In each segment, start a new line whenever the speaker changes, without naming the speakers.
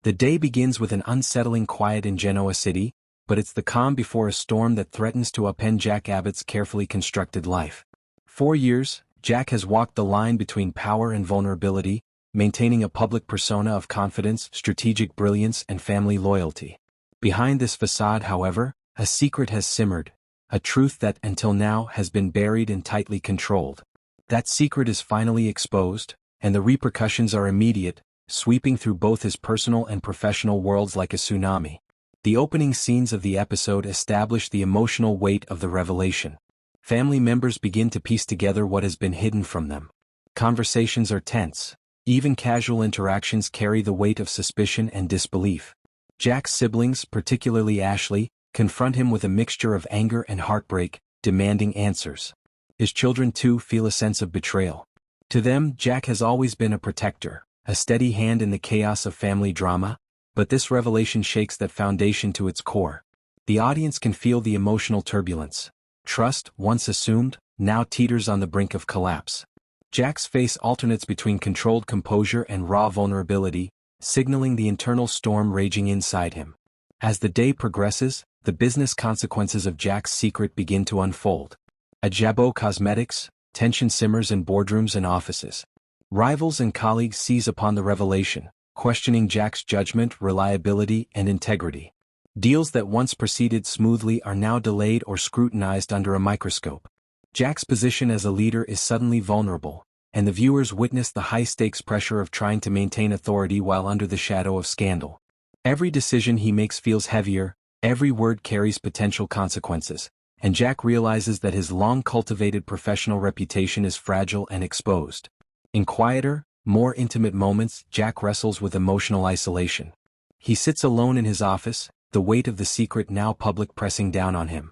The day begins with an unsettling quiet in Genoa City, but it's the calm before a storm that threatens to upend Jack Abbott's carefully constructed life. 4 years, Jack has walked the line between power and vulnerability, maintaining a public persona of confidence, strategic brilliance, and family loyalty. Behind this facade, however, a secret has simmered, a truth that, until now, has been buried and tightly controlled. That secret is finally exposed, and the repercussions are immediate, sweeping through both his personal and professional worlds like a tsunami. The opening scenes of the episode establish the emotional weight of the revelation. Family members begin to piece together what has been hidden from them. Conversations are tense. Even casual interactions carry the weight of suspicion and disbelief. Jack's siblings, particularly Ashley, confront him with a mixture of anger and heartbreak, demanding answers. His children too feel a sense of betrayal. To them, Jack has always been a protector, a steady hand in the chaos of family drama, but this revelation shakes that foundation to its core. The audience can feel the emotional turbulence. Trust, once assumed, now teeters on the brink of collapse. Jack's face alternates between controlled composure and raw vulnerability, signaling the internal storm raging inside him. As the day progresses, the business consequences of Jack's secret begin to unfold. At Jabot Cosmetics, tension simmers in boardrooms and offices. Rivals and colleagues seize upon the revelation, questioning Jack's judgment, reliability, and integrity. Deals that once proceeded smoothly are now delayed or scrutinized under a microscope. Jack's position as a leader is suddenly vulnerable, and the viewers witness the high-stakes pressure of trying to maintain authority while under the shadow of scandal. Every decision he makes feels heavier, every word carries potential consequences, and Jack realizes that his long-cultivated professional reputation is fragile and exposed. In quieter, more intimate moments, Jack wrestles with emotional isolation. He sits alone in his office, the weight of the secret now public pressing down on him.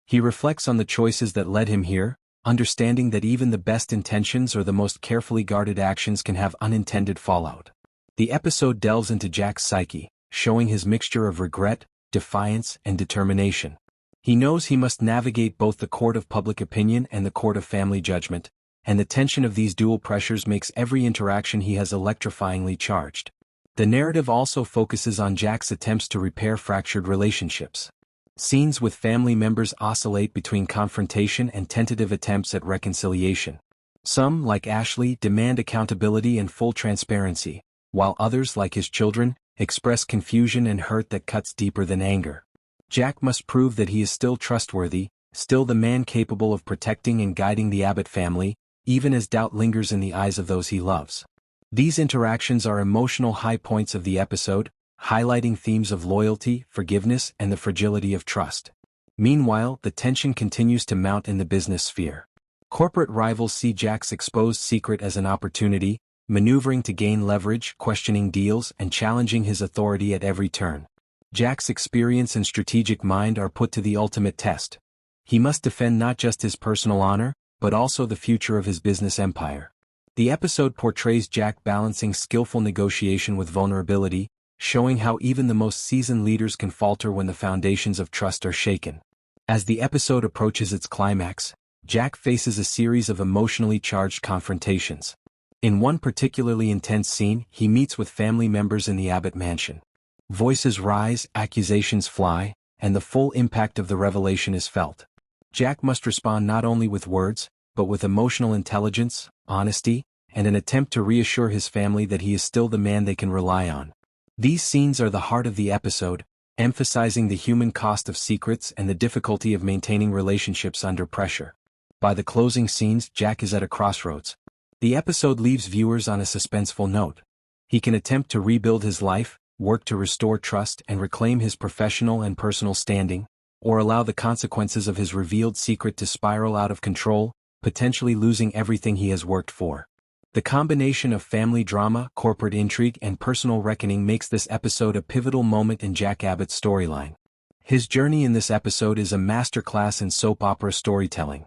He reflects on the choices that led him here, understanding that even the best intentions or the most carefully guarded actions can have unintended fallout. The episode delves into Jack's psyche, showing his mixture of regret, defiance, and determination. He knows he must navigate both the court of public opinion and the court of family judgment, and the tension of these dual pressures makes every interaction he has electrifyingly charged. The narrative also focuses on Jack's attempts to repair fractured relationships. Scenes with family members oscillate between confrontation and tentative attempts at reconciliation. Some, like Ashley, demand accountability and full transparency, while others, like his children, express confusion and hurt that cuts deeper than anger. Jack must prove that he is still trustworthy, still the man capable of protecting and guiding the Abbott family, even as doubt lingers in the eyes of those he loves. These interactions are emotional high points of the episode, highlighting themes of loyalty, forgiveness, and the fragility of trust. Meanwhile, the tension continues to mount in the business sphere. Corporate rivals see Jack's exposed secret as an opportunity, maneuvering to gain leverage, questioning deals, and challenging his authority at every turn. Jack's experience and strategic mind are put to the ultimate test. He must defend not just his personal honor, but also the future of his business empire. The episode portrays Jack balancing skillful negotiation with vulnerability, showing how even the most seasoned leaders can falter when the foundations of trust are shaken. As the episode approaches its climax, Jack faces a series of emotionally charged confrontations. In one particularly intense scene, he meets with family members in the Abbott mansion. Voices rise, accusations fly, and the full impact of the revelation is felt. Jack must respond not only with words, but with emotional intelligence, honesty, and an attempt to reassure his family that he is still the man they can rely on. These scenes are the heart of the episode, emphasizing the human cost of secrets and the difficulty of maintaining relationships under pressure. By the closing scenes, Jack is at a crossroads. The episode leaves viewers on a suspenseful note. He can attempt to rebuild his life, work to restore trust and reclaim his professional and personal standing, or allow the consequences of his revealed secret to spiral out of control, potentially losing everything he has worked for. The combination of family drama, corporate intrigue, and personal reckoning makes this episode a pivotal moment in Jack Abbott's storyline. His journey in this episode is a masterclass in soap opera storytelling.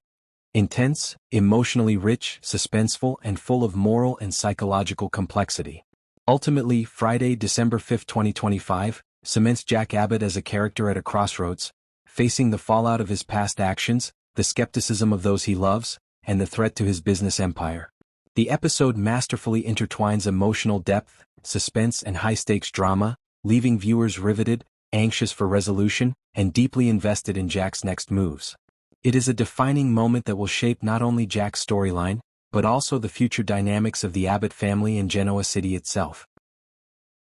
Intense, emotionally rich, suspenseful, and full of moral and psychological complexity. Ultimately, Friday, December 5, 2025, cements Jack Abbott as a character at a crossroads, facing the fallout of his past actions, the skepticism of those he loves, and the threat to his business empire. The episode masterfully intertwines emotional depth, suspense, and high-stakes drama, leaving viewers riveted, anxious for resolution, and deeply invested in Jack's next moves. It is a defining moment that will shape not only Jack's storyline, but also the future dynamics of the Abbott family and Genoa City itself.